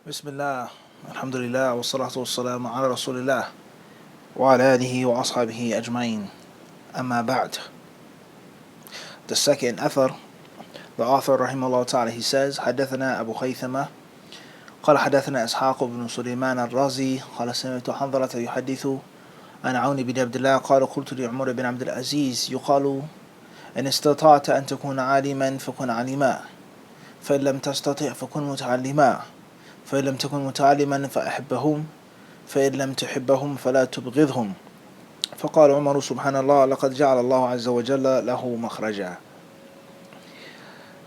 Bismillah, alhamdulillah, wa salatu wa salamu ala rasulillah, wa ala alihi wa ashabihi ajma'in. Amma ba'd. The second athar, the author rahimahullah ta'ala, he says, حدثنا أبو خيثمة قال حدثنا إسحاق بن سليمان الرازي قال سمعت حنظلة يحدث عن عون بن عبد الله قال قلت لعمر بن عبد العزيز يقال إن استطعت أن تكون عالما فكن عالما فإن لم تستطع فكن متعلما فإن لم تكن متعلما فأحبهم فإن لم تحبهم فلا تبغضهم فقال عمر سبحان الله لقد جعل الله عز وجل له مخرجا.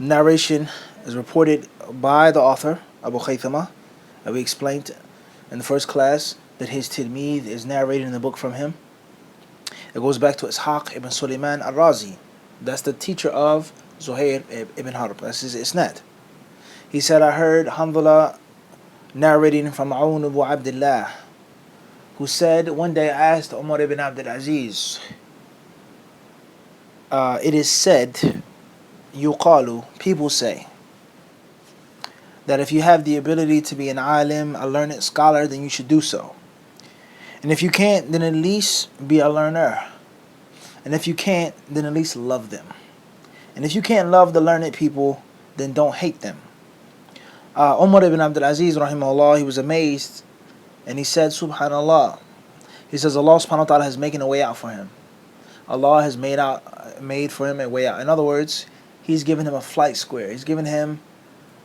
Narration is reported by the author Abu Khaythama, and we explained in the first class that his tilmeed is narrating the book from him. It goes back to Ishaq ibn Sulaiman al-Razi. That's the teacher of Zuhayr ibn Harb. That's his isnad. He said, I heard Hanzala narrating from Aun ibn Abdullah, who said, one day I asked Umar ibn Abdul Aziz, it is said, yuqalu, people say, that if you have the ability to be an alim, a learned scholar, then you should do so. And if you can't, then at least be a learner. And if you can't, then at least love them. And if you can't love the learned people, then don't hate them. Umar ibn Abdul Aziz rahimahullah, he was amazed, and he said, Subhanallah. He says Allah subhanahu wa ta'ala has making a way out for him. Allah has made for him a way out. In other words, He's given him a flight square. He's given him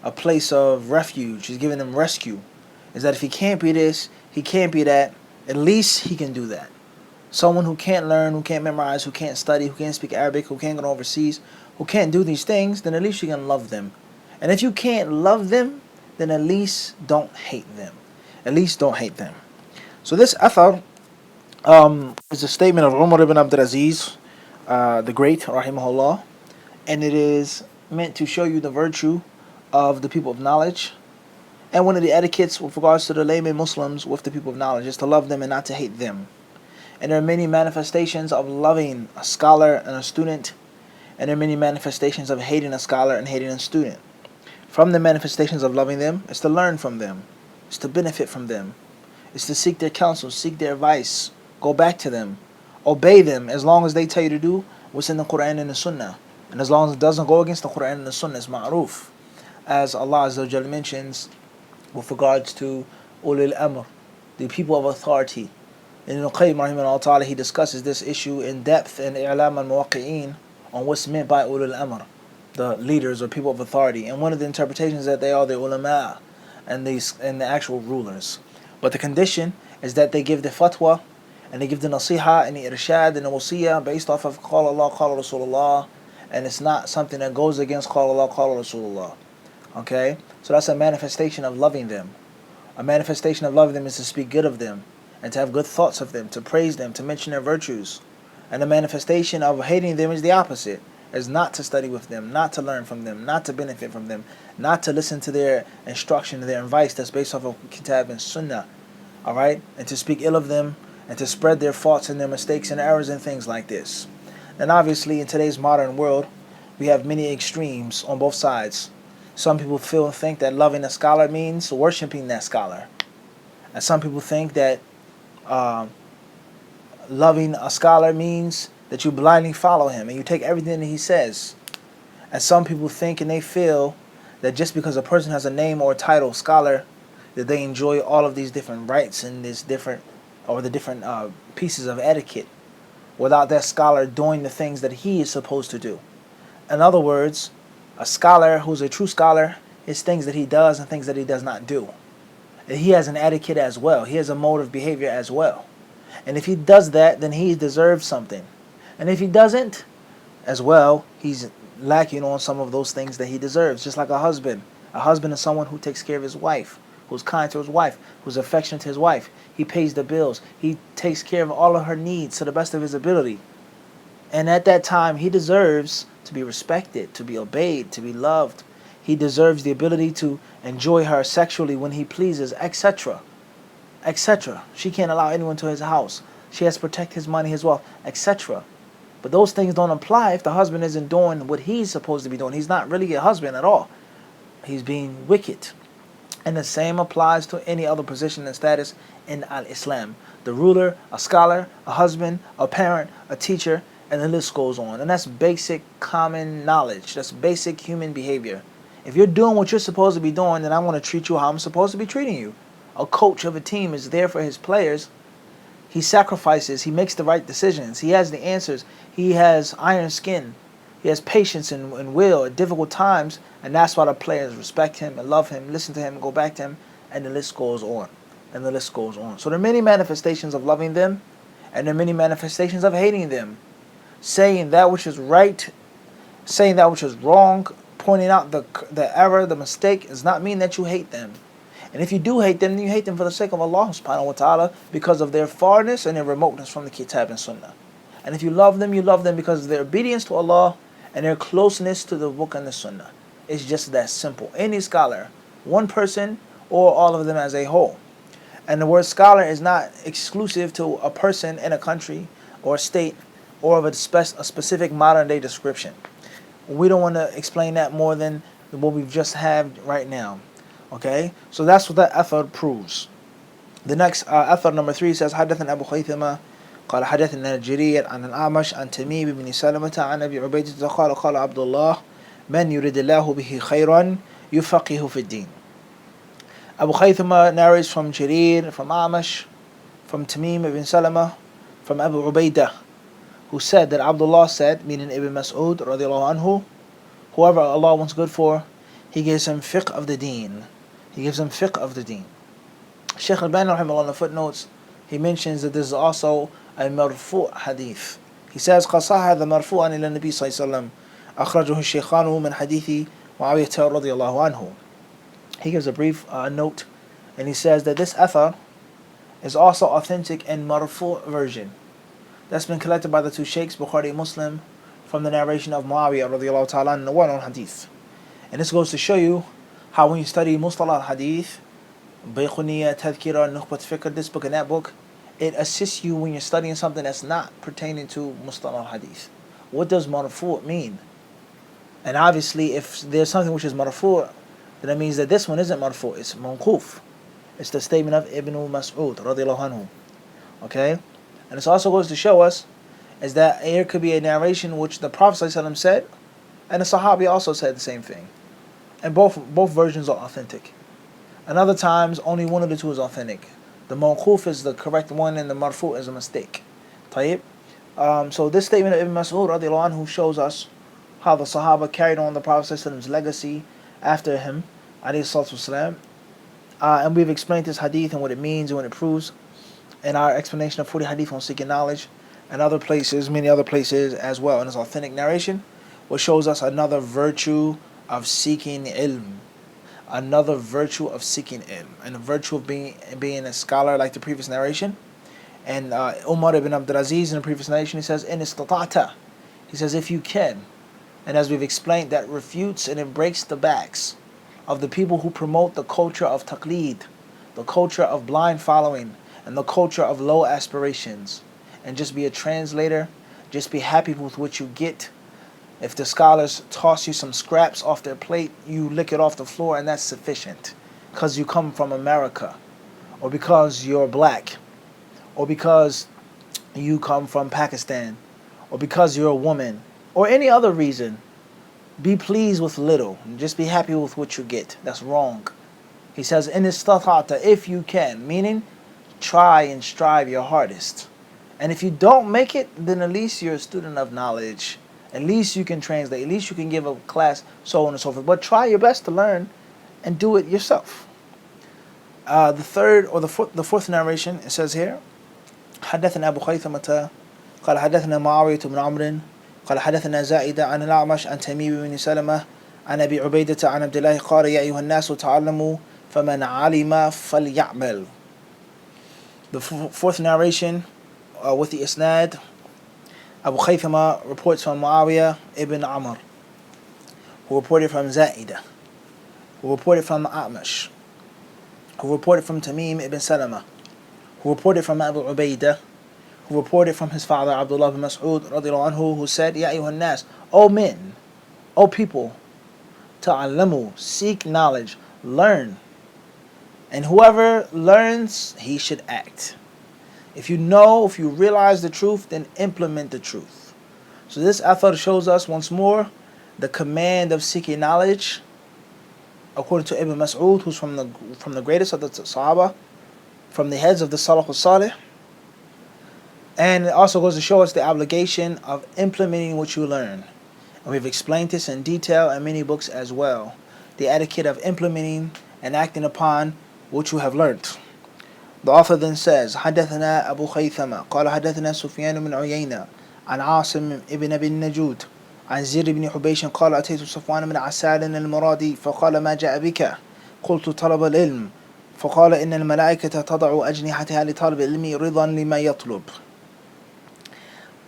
a place of refuge. He's given him rescue. Is that if he can't be this, he can't be that, at least he can do that. Someone who can't learn, who can't memorize, who can't study, who can't speak Arabic, who can't go overseas, who can't do these things, then at least you can love them. And if you can't love them, then at least don't hate them. At least don't hate them. So this athar is a statement of Umar ibn Abdul Aziz, the great, rahimahullah, and it is meant to show you the virtue of the people of knowledge. And one of the etiquettes with regards to the layman Muslims with the people of knowledge is to love them and not to hate them. And there are many manifestations of loving a scholar and a student, and there are many manifestations of hating a scholar and hating a student. From the manifestations of loving them is to learn from them, is to benefit from them, is to seek their counsel, seek their advice, go back to them, obey them as long as they tell you to do what's in the Quran and the Sunnah. And as long as it doesn't go against the Quran and the Sunnah, it's ma'ruf. As Allah Azza wa Jalla mentions with regards to ulil amr, the people of authority. In Ibn Qayyim rahimahullah ta'ala, he discusses this issue in depth in I'lam al-Muwaqqi'een on what's meant by ulil amr, the leaders or people of authority. And one of the interpretations is that they are the ulama and the actual rulers. But the condition is that they give the fatwa and they give the nasiha and the irshad and the wasiyah based off of Qala Allah, Qala Rasulullah, and it's not something that goes against Qala Allah, Qala Rasulullah. Okay? So that's a manifestation of loving them. A manifestation of loving them is to speak good of them and to have good thoughts of them, to praise them, to mention their virtues. And the manifestation of hating them is the opposite, is not to study with them, not to learn from them, not to benefit from them, not to listen to their instruction, their advice that's based off of Kitab and Sunnah. Alright? And to speak ill of them and to spread their faults and their mistakes and errors and things like this. And obviously in today's modern world, we have many extremes on both sides. Some people feel and think that loving a scholar means worshiping that scholar. And some people think that loving a scholar means that you blindly follow him and you take everything that he says. And some people think and they feel that just because a person has a name or a title, scholar, that they enjoy all of these different rights and the different pieces of etiquette without that scholar doing the things that he is supposed to do. In other words, a scholar who's a true scholar is things that he does and things that he does not do. And he has an etiquette as well. He has a mode of behavior as well. And if he does that, then he deserves something. And if he doesn't, as well, he's lacking on some of those things that he deserves. Just like a husband. A husband is someone who takes care of his wife, who's kind to his wife, who's affectionate to his wife. He pays the bills. He takes care of all of her needs to the best of his ability. And at that time, he deserves to be respected, to be obeyed, to be loved. He deserves the ability to enjoy her sexually when he pleases, etc. etc. She can't allow anyone to his house. She has to protect his money, his wealth, etc. But those things don't apply if the husband isn't doing what he's supposed to be doing. He's not really a husband at all. He's being wicked. And the same applies to any other position and status in al-Islam. The ruler, a scholar, a husband, a parent, a teacher, and the list goes on. And that's basic common knowledge. That's basic human behavior. If you're doing what you're supposed to be doing, then I want to treat you how I'm supposed to be treating you. A coach of a team is there for his players. He sacrifices. He makes the right decisions. He has the answers. He has iron skin. He has patience and will at difficult times. And that's why the players respect him and love him, listen to him, and go back to him. And the list goes on. And the list goes on. So there are many manifestations of loving them. And there are many manifestations of hating them. Saying that which is right, saying that which is wrong, pointing out the error, the mistake, does not mean that you hate them. And if you do hate them, then you hate them for the sake of Allah subhanahu wa ta'ala, because of their farness and their remoteness from the Kitab and Sunnah. And if you love them because of their obedience to Allah and their closeness to the Book and the Sunnah. It's just that simple. Any scholar, one person or all of them as a whole. And the word scholar is not exclusive to a person in a country or a state or of a specific modern day description. We don't want to explain that more than what we've just had right now. Okay, so that's what that athar proves. The next athar number 3 says, حدثنا أبو خيثمة قال حدثنا جرير عن الأعمش عن تميم بن سلمة عن أبي عبيدة قال قال عبد الله من يريد الله به خيرا يفقهه في الدين. Abu Khaythama narrates from Jarir, from Amash, from Tamim ibn Salama, from Abu Ubaidah, who said that Abdullah said, meaning Ibn Mas'ud radiallahu anhu, whoever Allah wants good for, he gives him fiqh of the deen. He gives him fiqh of the deen. Shaykh al-Bani rahimahullah in the footnotes, he mentions that this is also a marfu' hadith. He says, قَصَاهَ هَذَا مَرْفُوعًا إِلَى النَّبِي صلى الله عليه وسلم أخرجه الشيخان من حديث معاوية رضي الله عنه. He gives a brief note, and he says that this athar is also authentic in marfu' version. That's been collected by the two sheikhs, Bukhari and Muslim, from the narration of Muawiyah radiallahu ta'ala in the one on hadith. And this goes to show you how when you study Mustalah al-Hadith, Baykhuniyya, Tadhkira, Nukhbat Fikr, this book and that book, it assists you when you're studying something that's not pertaining to Mustalah al-Hadith. What does marfu' mean? And obviously, if there's something which is marfu', then that means that this one isn't marfu', it's manquf. It's the statement of Ibn Mas'ud radiallahu anhu. Okay? And this also goes to show us is that there could be a narration which the Prophet ﷺ said, and the Sahabi also said the same thing. And both versions are authentic. And other times, only one of the two is authentic. The mawquf is the correct one, and the marfu' is a mistake. Tayyib. So this statement of Ibn Mas'ud radiallahu anhu shows us how the Sahaba carried on the Prophet ﷺ's legacy after him, alayhi salatu wasalam. And we've explained this hadith and what it means and what it proves in our explanation of 40 hadith on seeking knowledge, and other places, many other places as well. In this authentic narration, which shows us another virtue of seeking ilm. Another virtue of seeking ilm. And the virtue of being a scholar, like the previous narration. And Umar ibn Abdul Aziz in the previous narration, he says, in istata'ta. He says, if you can. And as we've explained, that refutes and it breaks the backs of the people who promote the culture of taqleed, the culture of blind following, and the culture of low aspirations. And just be a translator, just be happy with what you get. If the scholars toss you some scraps off their plate, you lick it off the floor, and that's sufficient. Because you come from America, or because you're black, or because you come from Pakistan, or because you're a woman, or any other reason. Be pleased with little, and just be happy with what you get. That's wrong. He says, in istata'ta, if you can, meaning try and strive your hardest. And if you don't make it, then at least you're a student of knowledge. At least you can translate. At least you can give a class, so on and so forth. But try your best to learn and do it yourself. The fourth narration, it says here, حدثنا أبو خيثمة قال حدثنا معاوية بن عمرو قال حدثنا زائدة عن الأعمش عن تميم بن سلمة عن أبي عبيدة عن عبد الله قال يا أيها الناس تعلموا فمن علم فليعمل. The fourth narration with the isnad, Abu Khaythama reports from Muawiyah ibn Amr, who reported from Za'idah, who reported from A'mash, who reported from Tamim ibn Salama, who reported from Abu Ubaidah, who reported from his father Abdullah ibn Mas'ud radiallahu anhu, who said, Ya ayyuhan nas, O men, O people, ta'allamu, seek knowledge, learn, And whoever learns, he should act. If you realize the truth, then implement the truth. So this athar shows us once more the command of seeking knowledge, according to Ibn Mas'ud, who's from the greatest of the Sahaba, from the heads of the Salaf al-Salih. And it also goes to show us the obligation of implementing what you learn. And we've explained this in detail in many books as well. The etiquette of implementing and acting upon what you have learned. The author then says, حدثنا أبو خيثمة قال حدثنا سفيان بن عيينة عن عاصم ابن أبي النجود عن زر بن حبيش قال أتيت صفوان بن عسال المرادي فقال ما جاء بك قلت طلب العلم فقال إن الملائكة تضع أجنحتها لطالب العلم رضا لما يطلب.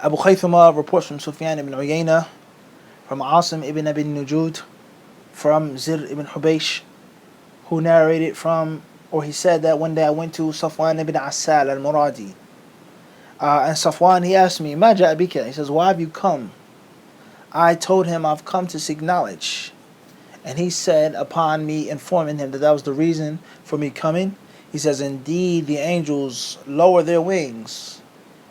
Abu Khaythama reports from Sufyan ibn Uyayna, from Asim ibn Abi Najud, from Zir ibn Hubaysh, who narrated from, or he said that one day I went to Safwan ibn Asal al-Muradi. And Safwan, he asked me, Ma ja'a bika? He says, why have you come? I told him I've come to seek knowledge. And he said, upon me informing him that was the reason for me coming, he says, indeed the angels lower their wings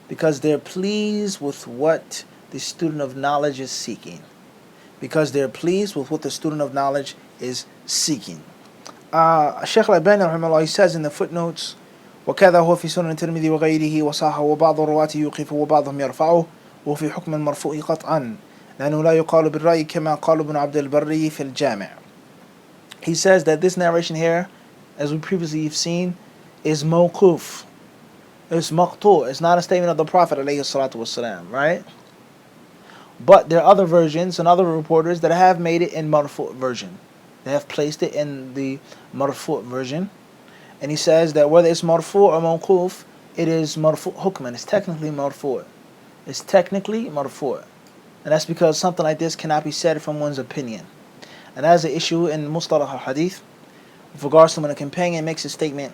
because they're pleased with what the student of knowledge is seeking. Because they're pleased with what the student of knowledge is seeking. Shaykh al-Albani rahimahullah, he says in the footnotes, وكذا هو في سنن الترمذي وغيره وصححه وبعض الرواة يوقفه وبعضهم يرفعه وفي حكم المرفوع قطعا لأنه لا يقال بالرأي كما قال ابن عبد البر في الجامع. He says that this narration here, as we previously have seen, is mawquf. It's maqtu'. It's not a statement of the Prophet alayhi salatu wasalam, right? But there are other versions and other reporters that have made it in marfu' version. They have placed it in the marfu' version. And he says that whether it's marfu' or mawquf, it is marfu' hukman. It's technically marfu'. It's technically marfu'. And that's because something like this cannot be said from one's opinion. And that's an issue in Mustalah al-Hadith with regards to when a companion makes a statement,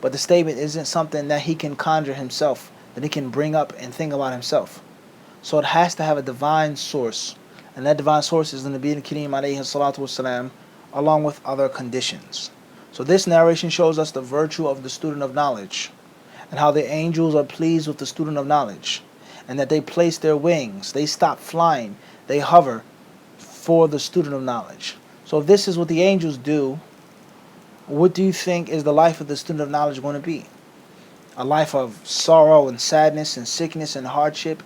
but the statement isn't something that he can conjure himself, that he can bring up and think about himself. So it has to have a divine source. And that divine source is the Nabi al-Kareem alayhi salatu wasalam, along with other conditions. So this narration shows us the virtue of the student of knowledge, and how the angels are pleased with the student of knowledge, and that they place their wings, they stop flying, they hover for the student of knowledge. So if this is what the angels do, what do you think is the life of the student of knowledge going to be? A life of sorrow and sadness and sickness and hardship,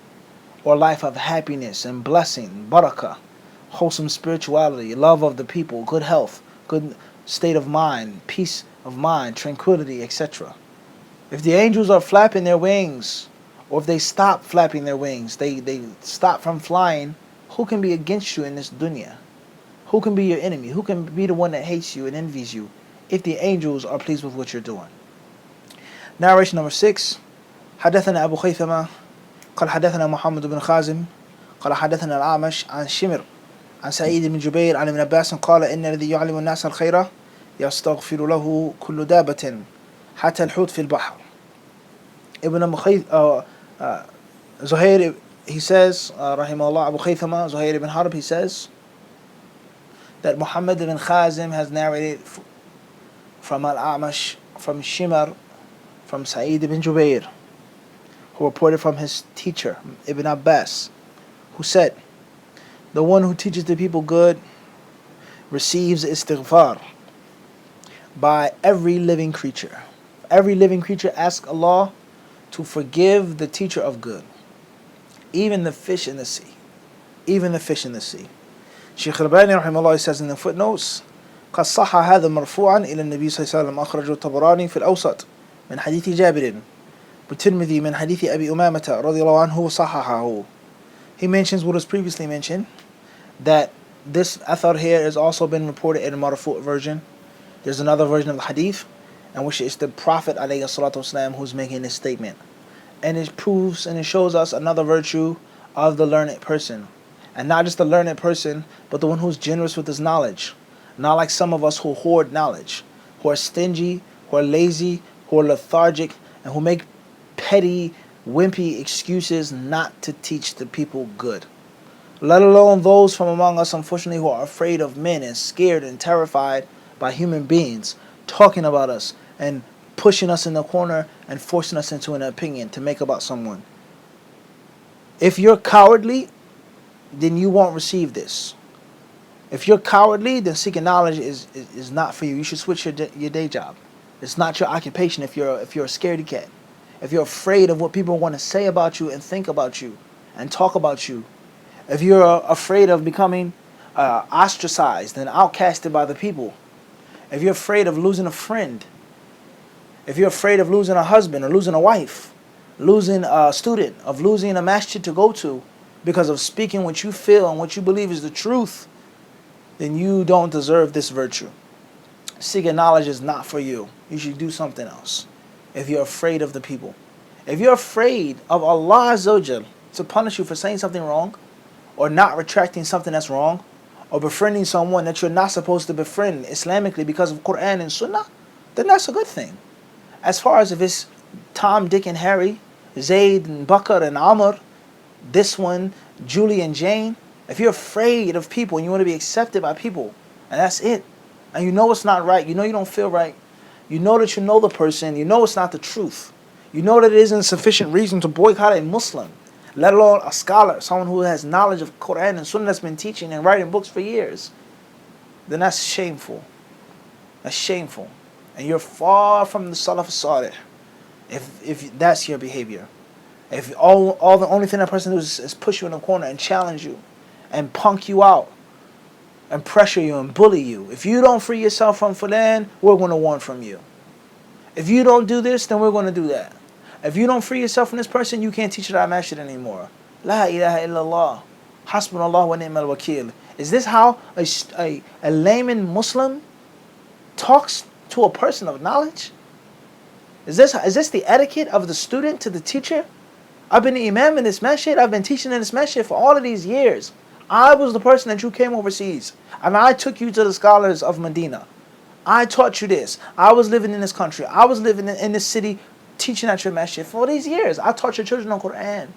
or a life of happiness and blessing, barakah, wholesome spirituality, love of the people, good health, good state of mind, peace of mind, tranquility, etc. If the angels are flapping their wings, or if they stop flapping their wings, they stop from flying, who can be against you in this dunya? Who can be your enemy? Who can be the one that hates you and envies you if the angels are pleased with what you're doing? Narration number 6. حدثنا أبو خيثمة قال حدثنا محمد بن خازم قال حدثنا الأعمش عن شمر عن سعيد بن جبير عن ابن عباس قال إن الذي يعلم الناس الخير يستغفر له كل دابة حتى الحوت في البحر. Ibn Zuhayr, he says, rahimahullah, Abu Khaythama, Zuhayr ibn Harb, he says that Muhammad ibn Khazim has narrated from Al-A'mash, from Shimar, from Sa'id ibn Jubair, who reported from his teacher, Ibn Abbas, who said, the one who teaches the people good receives istighfar by every living creature. Every living creature asks Allah to forgive the teacher of good. Even the fish in the sea. Even the fish in the sea. Shaykh al-Albani rahimahullah says in the footnotes, قد صح هذا مرفوعا إلى النبي صلى الله عليه وسلم أخرجه الطبراني في الأوسط من حديث جابر والترمذي من حديث أبي أمامة رضي الله عنه وصححه. He mentions what was previously mentioned, that this athar here has also been reported in a marfu' version. There's another version of the hadith, in which it's the Prophet ﷺ who's making this statement. And it proves and it shows us another virtue of the learned person. And not just the learned person, but the one who's generous with his knowledge. Not like some of us who hoard knowledge, who are stingy, who are lazy, who are lethargic, and who make petty, wimpy excuses not to teach the people good. Let alone those from among us, unfortunately, who are afraid of men and scared and terrified by human beings, talking about us and pushing us in the corner and forcing us into an opinion to make about someone. If you're cowardly, then you won't receive this. If you're cowardly, then seeking knowledge is not for you. You should switch your day job. It's not your occupation if you're a scaredy cat. If you're afraid of what people want to say about you and think about you and talk about you. If you're afraid of becoming ostracized and outcasted by the people. If you're afraid of losing a friend. If you're afraid of losing a husband or losing a wife. Losing a student. Of losing a masjid to go to. Because of speaking what you feel and what you believe is the truth. Then you don't deserve this virtue. Seeking knowledge is not for you. You should do something else. If you're afraid of the people. If you're afraid of Allah Azza wa Jal to punish you for saying something wrong, or not retracting something that's wrong, or befriending someone that you're not supposed to befriend Islamically because of Quran and Sunnah, then that's a good thing. As far as if it's Tom, Dick, and Harry, Zayd and Bakr and Amr, this one, Julie and Jane, if you're afraid of people and you want to be accepted by people, and that's it, and you know it's not right, you know you don't feel right, you know that you know the person, you know it's not the truth, you know that it isn't sufficient reason to boycott a Muslim, let alone a scholar, someone who has knowledge of Quran and Sunnah that's been teaching and writing books for years, then that's shameful. That's shameful. And you're far from the Salaf Salih if that's your behavior. If all the only thing that person does is push you in a corner and challenge you and punk you out and pressure you and bully you. If you don't free yourself from Fulan, we're going to want from you. If you don't do this, then we're going to do that. If you don't free yourself from this person, you can't teach it at masjid anymore. La ilaha illallah. Hasbunallah wa ni'mal wakil. Is this how a layman Muslim talks to a person of knowledge? Is this the etiquette of the student to the teacher? I've been the Imam in this masjid. I've been teaching in this masjid for all of these years. I was the person that you came overseas. And I took you to the scholars of Medina. I taught you this. I was living in this country. I was living in this city teaching at your masjid for all these years. I taught your children the Quran.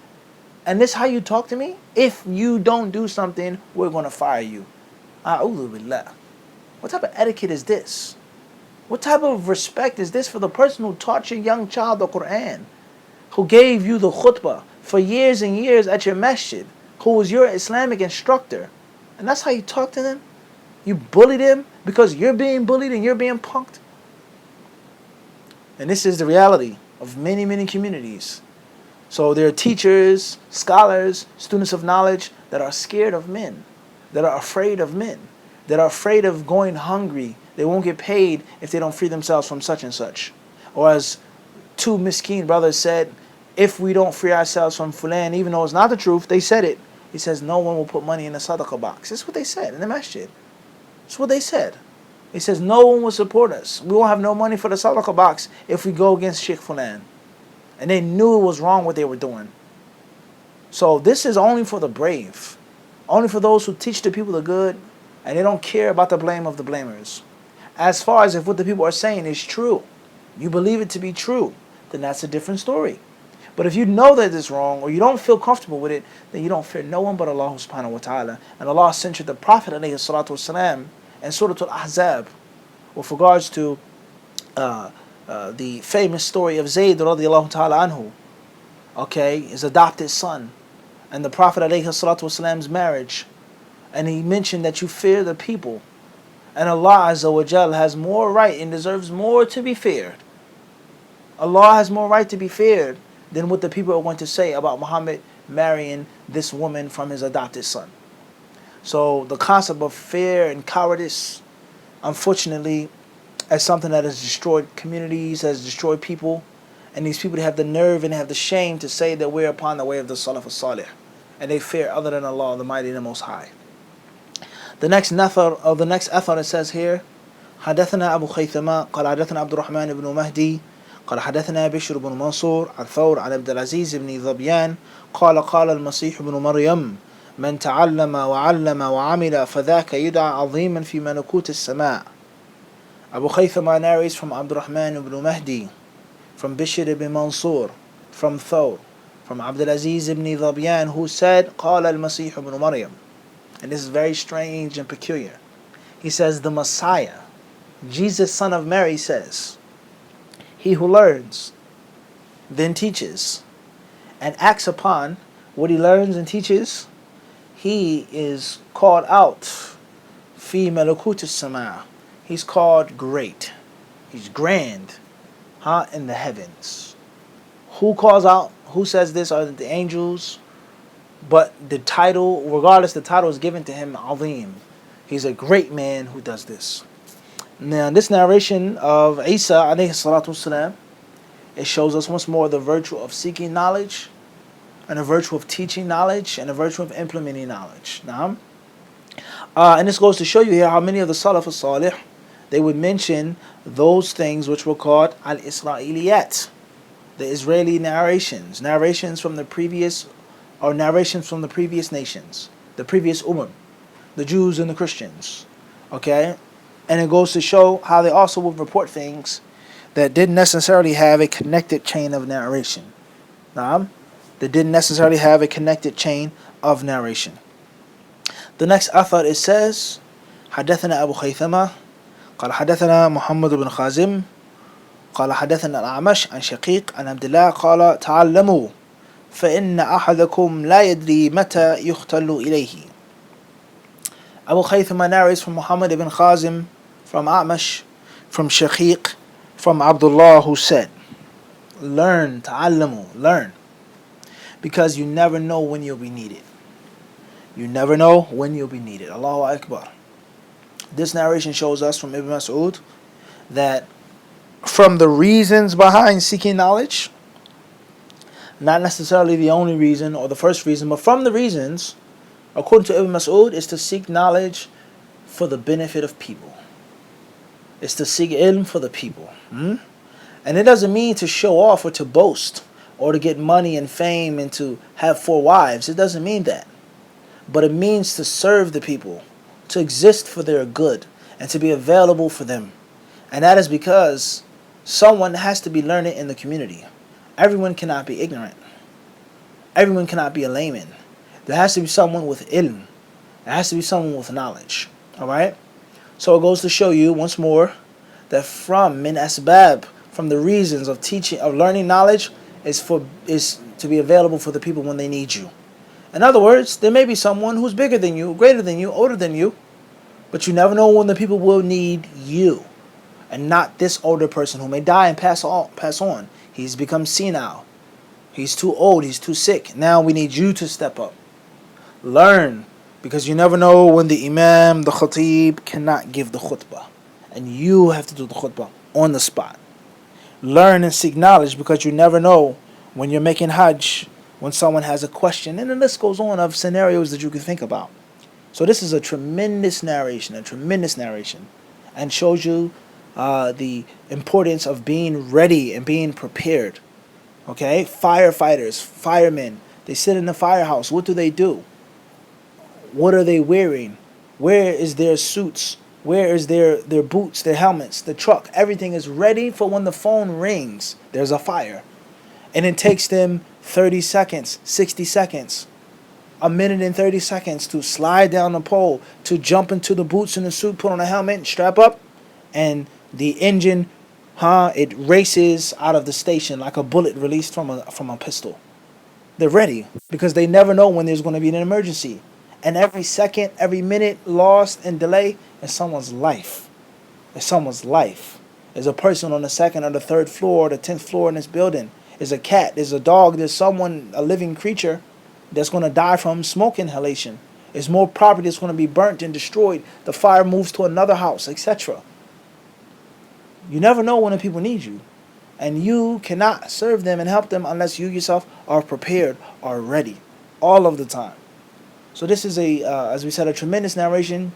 And this how you talk to me? If you don't do something, we're going to fire you. A'udhu billah. What type of etiquette is this? What type of respect is this for the person who taught your young child the Quran? Who gave you the khutbah for years and years at your masjid? Who was your Islamic instructor? And that's how you talk to them? You bully them because you're being bullied and you're being punked? And this is the reality of many, many communities. So there are teachers, scholars, students of knowledge that are scared of men, that are afraid of men, that are afraid of going hungry. They won't get paid if they don't free themselves from such and such. Or as two miskeen brothers said, if we don't free ourselves from Fulan, even though it's not the truth, they said it. He says, no one will put money in the sadaqah box. That's what they said in the masjid. That's what they said. He says, no one will support us. We won't have no money for the sadaqah box if we go against Sheikh Fulan. And they knew it was wrong what they were doing. So this is only for the brave. Only for those who teach the people the good and they don't care about the blame of the blamers. As far as if what the people are saying is true, you believe it to be true, then that's a different story. But if you know that it's wrong or you don't feel comfortable with it, then you don't fear no one but Allah subhanahu wa ta'ala. And Allah sent you the Prophet alayhi salatu wasalam and Surah Al-Ahzab with regards to the famous story of Zayd radiallahu ta'ala anhu, okay, his adopted son, and the Prophet alayhi salatu wasalam's marriage. And he mentioned that you fear the people. And Allah Azza wa Jal has more right and deserves more to be feared. Allah has more right to be feared than what the people are going to say about Muhammad marrying this woman from his adopted son. So the concept of fear and cowardice, unfortunately, is something that has destroyed communities, has destroyed people. And these people have the nerve and have the shame to say that we're upon the way of the Salaf al-Salih. And they fear other than Allah, the Mighty and the Most High. The next athar it says here, حدثنا أبو خيثمة قال حدثنا عبد الرحمن بن مهدي قال حدثنا بشر بن منصور عن ثور عن عبد العزيز بن ذبيان قال قال المسيح بن مريم من تعلم وعلم وعمل فذاك يدعى عظيما في ملكوت السماء. Abu Khaythama narrates from Abd al-Rahman ibn Mahdi, from Bishr ibn Mansur, from Thawr, from Abd al-Aziz ibn Dhabiyan, who said, قال المسيح ibn Maryam. And this is very strange and peculiar. He says, the Messiah, Jesus, son of Mary, says, he who learns, then teaches, and acts upon what he learns and teaches, he is called out, fi malakut as-sama. He's called great. He's grand, in the heavens. Who calls out? Who says this? Are the angels? But the title, regardless, the title is given to him, Azim. He's a great man who does this. Now, this narration of Isa, alayhi salatu wasalam, it shows us once more the virtue of seeking knowledge, and the virtue of teaching knowledge, and the virtue of implementing knowledge. Now, and this goes to show you here how many of the Salaf al-Salih, they would mention those things which were called al-Isra'iliyat, the Israeli narrations from the previous, or narrations from the previous nations, the previous the Jews and the Christians. Okay? And it goes to show how they also would report things that didn't necessarily have a connected chain of narration. They didn't necessarily have a connected chain of narration. The next athar, it says, حدثنا أبو خيثمة قال حدثنا محمد بن خازم قال حدثنا الأعمش عن شقيق عن عبد الله قال تعلموا فإن أحدكم لا يدري متى يختل إليه. Abu Khaythama narrates from Muhammad ibn Khazim, from A'mash, from Shaqiq, from Abdullah, who said, learn, ta'allamu, learn, because you never know when you'll be needed. You never know when you'll be needed. Allahu Akbar. This narration shows us from Ibn Mas'ud that from the reasons behind seeking knowledge, not necessarily the only reason or the first reason, but from the reasons, according to Ibn Mas'ud, is to seek knowledge for the benefit of people. It's to seek ilm for the people. And it doesn't mean to show off or to boast or to get money and fame and to have 4 wives. It doesn't mean that. But it means to serve the people, to exist for their good, and to be available for them. And that is because someone has to be learned in the community. Everyone cannot be ignorant. Everyone cannot be a layman. There has to be someone with ilm. There has to be someone with knowledge. Alright? So it goes to show you once more that from min asbab, from the reasons of teaching, of learning knowledge, is to be available for the people when they need you. In other words, there may be someone who's bigger than you, greater than you, older than you, but you never know when the people will need you, and not this older person who may die and pass on. He's become senile. He's too old. He's too sick. Now we need you to step up. Learn, because you never know when the Imam, the Khatib, cannot give the khutbah, and you have to do the khutbah on the spot. Learn and seek knowledge, because you never know when you're making Hajj, when someone has a question, and the list goes on of scenarios that you can think about. So this is a tremendous narration, and shows you the importance of being ready and being prepared. Okay, firefighters, firemen, they sit in the firehouse. What do? What are they wearing? Where is their suits? Where is their boots, their helmets, the truck? Everything is ready for when the phone rings. There's a fire. And it takes them 30 seconds, 60 seconds, a minute and 30 seconds to slide down the pole, to jump into the boots and the suit, put on a helmet, and strap up, and the engine, it races out of the station like a bullet released from a pistol. They're ready because they never know when there's going to be an emergency. And every second, every minute lost and delay is someone's life. It's someone's life. There's a person on the 2nd or the 3rd floor or the 10th floor in this building. There's a cat, there's a dog, there's someone, a living creature that's going to die from smoke inhalation. There's more property that's going to be burnt and destroyed. The fire moves to another house, etc. You never know when the people need you. And you cannot serve them and help them unless you yourself are prepared, are ready, all of the time. So this is as we said, a tremendous narration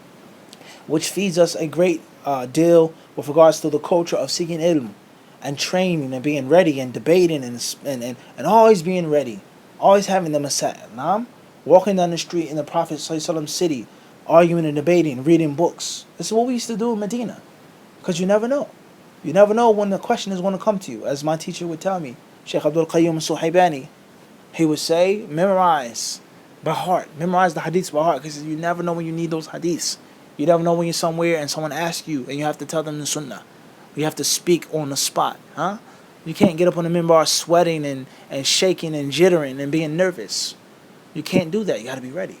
which feeds us a great deal with regards to the culture of seeking ilm and training and being ready and debating and always being ready, always having the masa'il. Walking down the street in the Prophet ﷺ city, arguing and debating, reading books. This is what we used to do in Medina, because you never know. You never know when the question is going to come to you. As my teacher would tell me, Sheikh Abdul Qayyum Suhaybani, he would say, memorize by heart. Memorize the hadiths by heart, because you never know when you need those hadiths. You never know when you're somewhere and someone asks you and you have to tell them the sunnah. You have to speak on the spot, huh? You can't get up on the minbar sweating and shaking and jittering and being nervous. You can't do that. You got to be ready.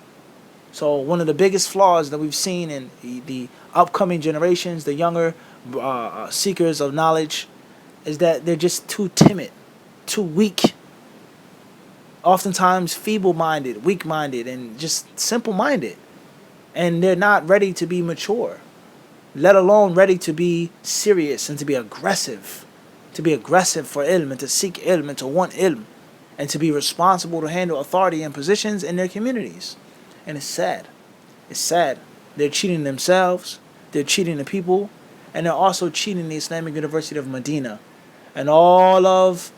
So one of the biggest flaws that we've seen in the upcoming generations, the younger seekers of knowledge, is that they're just too timid, too weak, oftentimes feeble-minded, weak-minded, and just simple-minded. And they're not ready to be mature, let alone ready to be serious and to be aggressive for ilm and to seek ilm and to want ilm and to be responsible to handle authority and positions in their communities. And it's sad. It's sad. They're cheating themselves, they're cheating the people, and they're also cheating the Islamic University of Medina and all of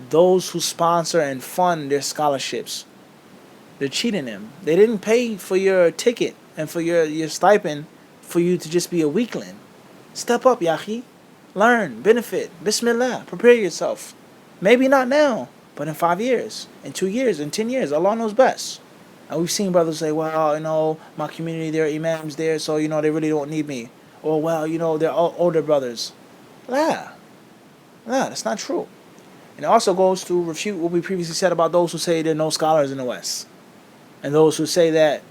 those who sponsor and fund their scholarships. They're cheating them. They didn't pay for your ticket and for your stipend for you to just be a weakling. Step up, Yahi. Learn, benefit, bismillah, prepare yourself. Maybe not now, but in 5 years, in 2 years, in 10 years, Allah knows best. And we've seen brothers say, well, my community, there are imams there, so, they really don't need me. Or, they're all older brothers. Nah, that's not true. And it also goes to refute what we previously said about those who say there are no scholars in the West. And those who say that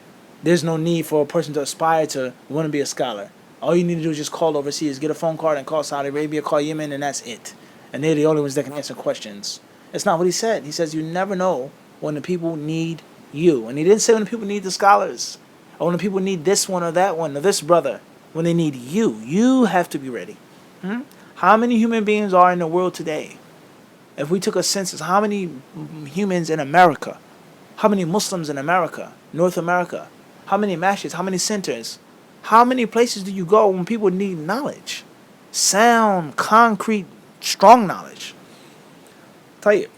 there's no need for a person to aspire to want to be a scholar. All you need to do is just call overseas, get a phone card and call Saudi Arabia, call Yemen, and that's it. And they're the only ones that can answer questions. That's not what he said. He says you never know when the people need you. And he didn't say when the people need the scholars, or when the people need this one or that one, or this brother. When they need you, you have to be ready. How many human beings are in the world today? If we took a census, how many humans in America? How many Muslims in America, North America? How many masjids? How many centers? How many places do you go when people need knowledge? Sound, concrete, strong knowledge. طيب.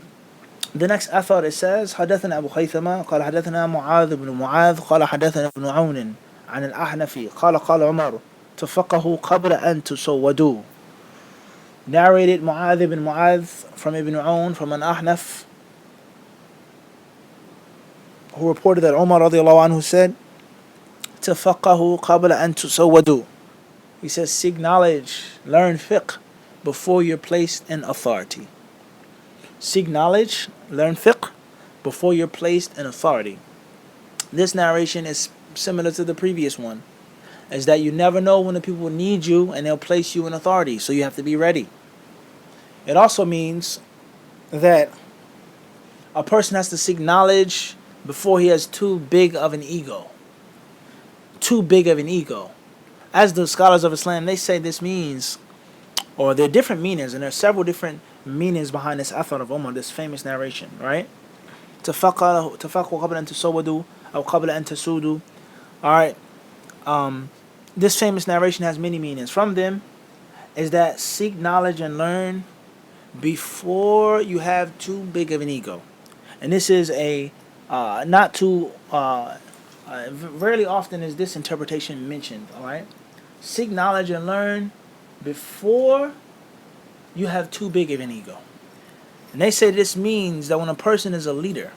The next athar it says حدثنا أبو خيثمة قال حدثنا معاذ بن معاذ قال حدثنا ابن عون عن الأحنفي قال عمر تفقهوا قبل أن تسودوا. Narrated Mu'adh ibn Mu'adh from Ibn Aoun from an Ahnaf who reported that Umar radiallahu anhu said تفقهوا قبل أن تسودوا. He says seek knowledge, learn fiqh before you're placed in authority. Seek knowledge, learn fiqh before you're placed in authority. This narration is similar to the previous one, is that you never know when the people need you and they'll place you in authority, so you have to be ready. It also means that a person has to seek knowledge before he has too big of an ego. Too big of an ego. As the scholars of Islam, they say this means, or there are different meanings, and there are several different meanings behind this athar of Umar, this famous narration, right? تفقهوا قبل أن تسودوا أو قبل أن تسودوا. Alright. This famous narration has many meanings. From them is that seek knowledge and learn before you have too big of an ego. And this is a not too rarely often is this interpretation mentioned. Alright, seek knowledge and learn before you have too big of an ego. And they say this means that when a person is a leader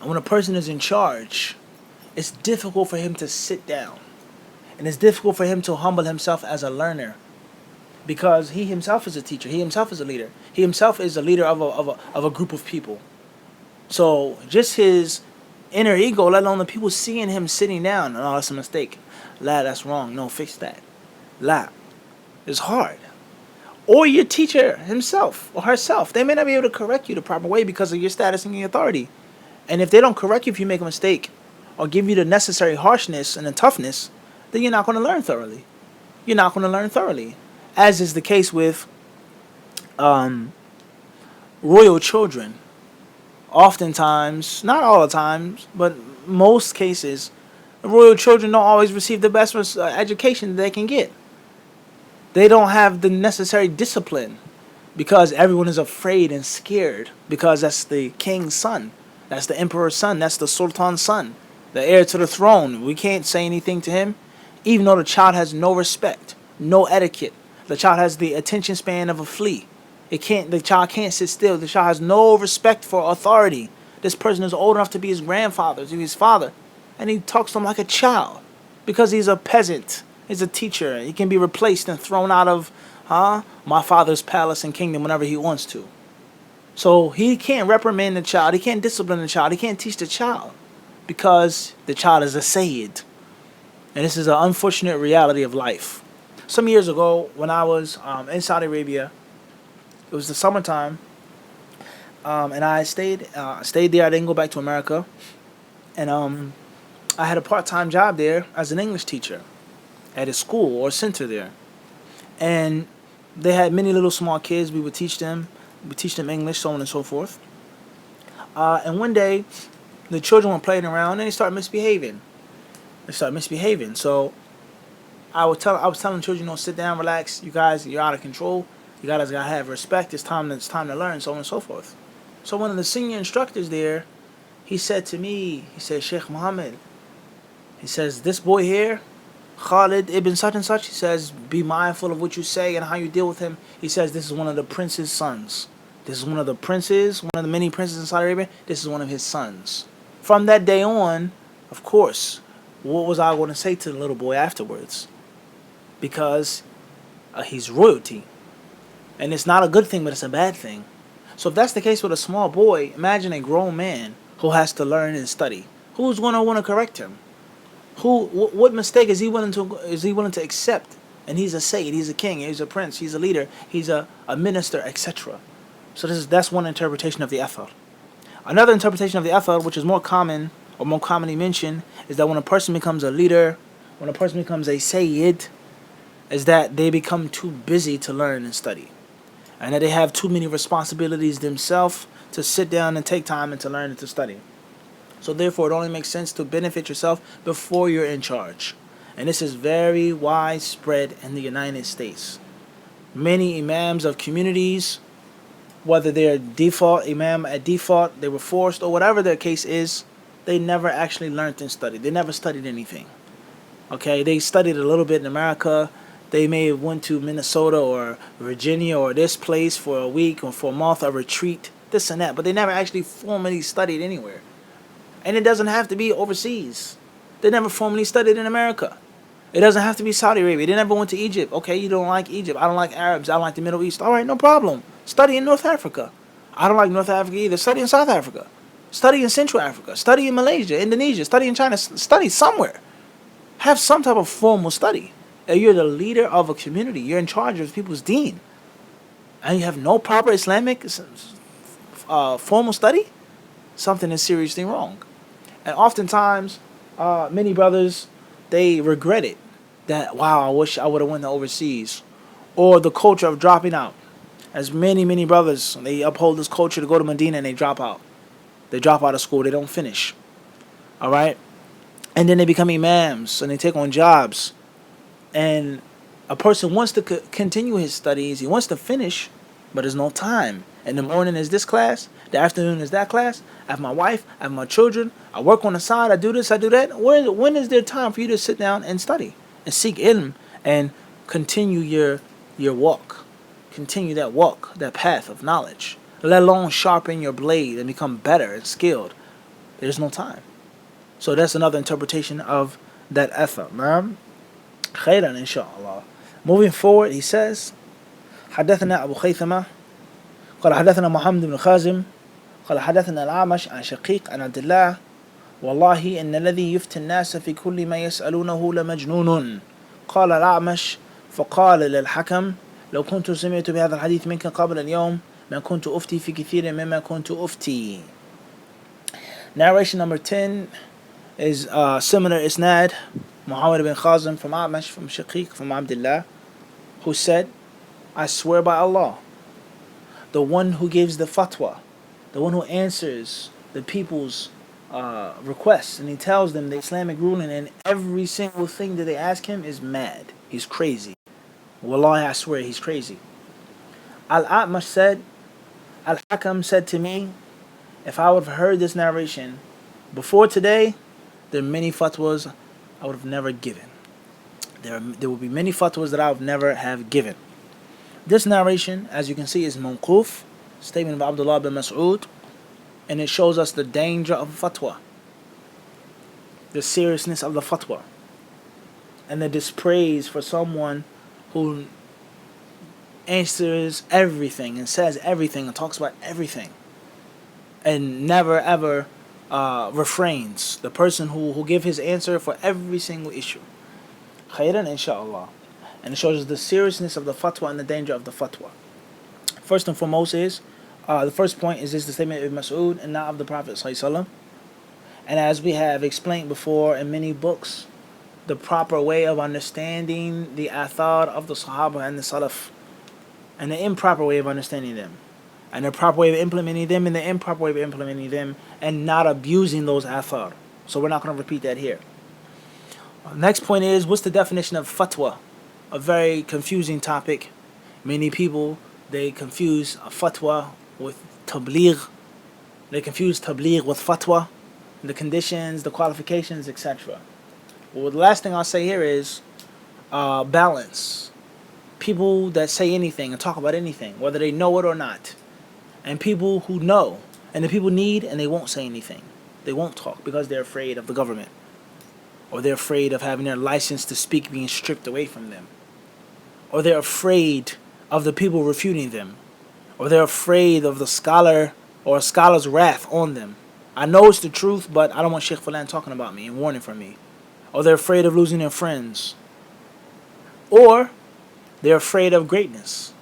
and when a person is in charge, it's difficult for him to sit down. And it's difficult for him to humble himself as a learner, because he himself is a teacher. He himself is a leader. He himself is a leader of a group of people. So just his inner ego, let alone the people seeing him sitting down, oh, that's a mistake. La, that's wrong. No, fix that. La, it's hard. Or your teacher himself or herself, they may not be able to correct you the proper way because of your status and your authority. And if they don't correct you if you make a mistake or give you the necessary harshness and the toughness, then you're not going to learn thoroughly. You're not going to learn thoroughly. As is the case with royal children. Oftentimes, not all the times, but most cases, royal children don't always receive the best education they can get. They don't have the necessary discipline because everyone is afraid and scared, because that's the king's son. That's the emperor's son. That's the sultan's son, the heir to the throne. We can't say anything to him, even though the child has no respect, no etiquette. The child has the attention span of a flea. The child can't sit still. The child has no respect for authority. This person is old enough to be his grandfather, to be his father, and he talks to him like a child. because he's a peasant. He's a teacher. He can be replaced and thrown out of my father's palace and kingdom whenever he wants to. So he can't reprimand the child. He can't discipline the child. He can't teach the child because the child is a Sayyid. And this is an unfortunate reality of life. Some years ago, when I was in Saudi Arabia, it was the summertime, and I stayed there. I didn't go back to America, and I had a part-time job there as an English teacher at a school or center there, and they had many little small kids. We would teach them English, so on and so forth. And one day, the children were playing around and they started misbehaving. So I was telling children, sit down, relax. You guys, you're out of control. You guys gotta have respect. It's time to learn, so on and so forth. So one of the senior instructors there, he said to me, he said, Sheikh Muhammad, he says, this boy here, Khalid ibn such and such, he says, be mindful of what you say and how you deal with him. He says, this is one of the prince's sons. This is one of the princes, one of the many princes in Saudi Arabia. This is one of his sons. From that day on, of course, what was I going to say to the little boy afterwards? Because he's royalty. And it's not a good thing, but it's a bad thing. So if that's the case with a small boy, imagine a grown man who has to learn and study. Who's going to want to correct him? What mistake is he willing to accept? And he's a sayyid, he's a king, he's a prince, he's a leader, he's a minister, etc. So that's one interpretation of the athar. Another interpretation of the athar, which is more common or more commonly mentioned, is that when a person becomes a leader, when a person becomes a sayyid, is that they become too busy to learn and study, and that they have too many responsibilities themselves to sit down and take time and to learn and to study. So therefore, it only makes sense to benefit yourself before you're in charge. And this is very widespread in the United States. Many imams of communities, whether they're imam at default, they were forced, or whatever their case is, they never actually learned and studied. They never studied anything. Okay, they studied a little bit in America. They may have went to Minnesota or Virginia or this place for a week or for a month, a retreat, this and that. But they never actually formally studied anywhere. And it doesn't have to be overseas. They never formally studied in America. It doesn't have to be Saudi Arabia. They never went to Egypt. Okay, you don't like Egypt. I don't like Arabs. I don't like the Middle East. All right, no problem. Study in North Africa. I don't like North Africa either. Study in South Africa. Study in Central Africa. Study in Malaysia, Indonesia. Study in China. Study somewhere. Have some type of formal study. You're the leader of a community. You're in charge of people's deen. And you have no proper Islamic formal study? Something is seriously wrong. And oftentimes, many brothers, they regret it. That, wow, I wish I would have went to overseas. Or the culture of dropping out. As many brothers, they uphold this culture to go to Medina and they drop out. They drop out of school. They don't finish. All right? And then they become imams and they take on jobs. And a person wants to continue his studies. He wants to finish, but there's no time. In the morning is this class. The afternoon is that class. I have my wife. I have my children. I work on the side. I do this. I do that. When is there time for you to sit down and study and seek ilm and continue your walk? Continue that walk, that path of knowledge. Let alone sharpen your blade and become better and skilled. There's no time. So that's another interpretation of that athar. Ma'am. خيرا إن شاء الله. Moving forward, he says, حدثنا أبو خيثمة قال حدثنا محمد بن خازم قال حدثنا الأعمش عن شقيق عن عبد الله والله إن الذي يفتي الناس في كل ما يسألونه لمجنون. قال الأعمش فقال للحكم لو كنت سمعت بهذا الحديث منك قبل اليوم ما كنت أفتي في كثير مما كنت أفتي. Narration number 10 is similar isnad. Muhammad ibn Khazim from Amash, from Shaqiq, from Abdullah, who said, I swear by Allah, the one who gives the fatwa, the one who answers the people's requests, and he tells them the Islamic ruling, and every single thing that they ask him is mad. He's crazy. Wallahi, I swear he's crazy. Al-A'mash said, Al-Hakam said to me, if I would have heard this narration before today, there are many fatwas I would have never given. There will be many fatwas that I would never have given. This narration, as you can see, is mawquf, statement of Abdullah bin Mas'ud, and it shows us the danger of fatwa, the seriousness of the fatwa. and the dispraise for someone who answers everything and says everything and talks about everything and never ever refrains. The person who give his answer for every single issue. Khairan, inshallah. And it shows us the seriousness of the fatwa and the danger of the fatwa. First and foremost is, the first point is this, the statement of Mas'ud and not of the Prophet ﷺ. And as we have explained before in many books, the proper way of understanding the athar of the Sahaba and the Salaf, and the improper way of understanding them, and the proper way of implementing them, and the improper way of implementing them, and not abusing those athar. So we're not going to repeat that here. Next point is, what's the definition of fatwa? A very confusing topic. Many people, they confuse a fatwa with tabligh. They confuse tabligh with fatwa, the conditions, the qualifications, etc. Well, the last thing I'll say here is balance. People that say anything and talk about anything, whether they know it or not. And people who know, and the people need, and they won't say anything. They won't talk because they're afraid of the government. Or they're afraid of having their license to speak being stripped away from them. Or they're afraid of the people refuting them. Or they're afraid of the scholar or a scholar's wrath on them. I know it's the truth, but I don't want Sheikh Fulan talking about me and warning from me. Or they're afraid of losing their friends. Or they're afraid of greatness.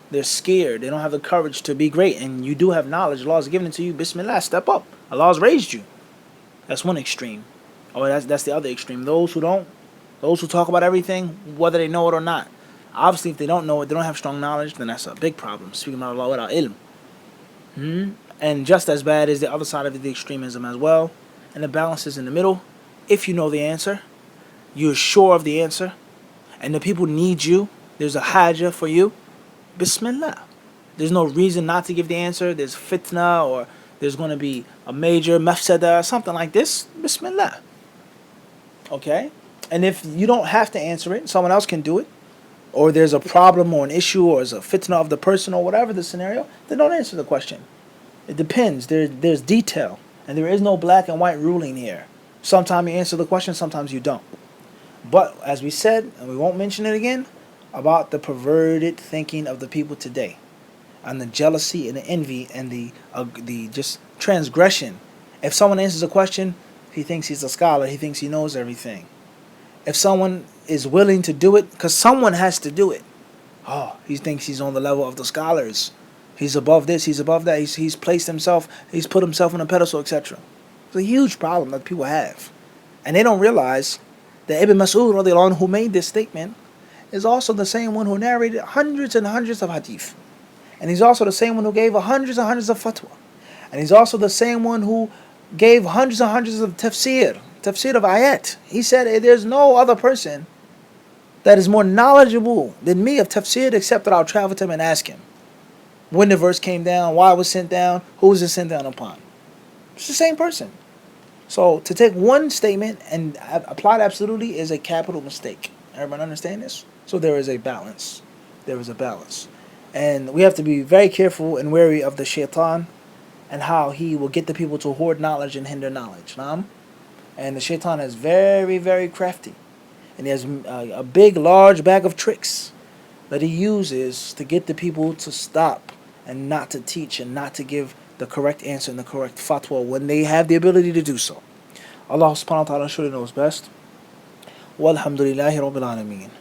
They're scared. They don't have the courage to be great. And you do have knowledge. Allah has given it to you. Bismillah, step up. Allah has raised you. That's one extreme. Or that's the other extreme. Those who talk about everything, whether they know it or not. Obviously, if they don't know it, they don't have strong knowledge, then that's a big problem. Speaking about Allah without ilm. And just as bad is the other side of the extremism as well. And the balance is in the middle. If you know the answer, you're sure of the answer, and the people need you, there's a hajah for you, Bismillah. There's no reason not to give the answer. There's fitna, or there's going to be a major mafsada, something like this, Bismillah. Okay? And if you don't have to answer it, someone else can do it, or there's a problem or an issue, or there's a fitna of the person, or whatever the scenario, then don't answer the question. It depends. There's detail, and there is no black and white ruling here. Sometimes you answer the question, sometimes you don't. But as we said, and we won't mention it again, about the perverted thinking of the people today, and the jealousy and the envy and the just transgression. If someone answers a question, he thinks he's a scholar, he thinks he knows everything. If someone is willing to do it, because someone has to do it, he thinks he's on the level of the scholars. He's above this, he's above that, he's placed himself, he's put himself on a pedestal, etc. It's a huge problem that people have. And they don't realize that Ibn Mas'ud, radiallahu anhu, who made this statement, is also the same one who narrated hundreds and hundreds of hadith. And he's also the same one who gave hundreds and hundreds of fatwa. And he's also the same one who gave hundreds and hundreds of tafsir of ayat. He said, there's no other person that is more knowledgeable than me of tafsir, except that I'll travel to him and ask him when the verse came down, why it was sent down, who was it sent down upon. It's the same person. So to take one statement and apply it absolutely is a capital mistake. Everyone understand this? So there is a balance. There is a balance. And we have to be very careful and wary of the shaitan and how he will get the people to hoard knowledge and hinder knowledge. And the shaitan is very, very crafty. And he has a big, large bag of tricks that he uses to get the people to stop and not to teach and not to give the correct answer and the correct fatwa when they have the ability to do so. Allah subhanahu wa ta'ala surely knows best. Walhamdulillahi rabbil alameen.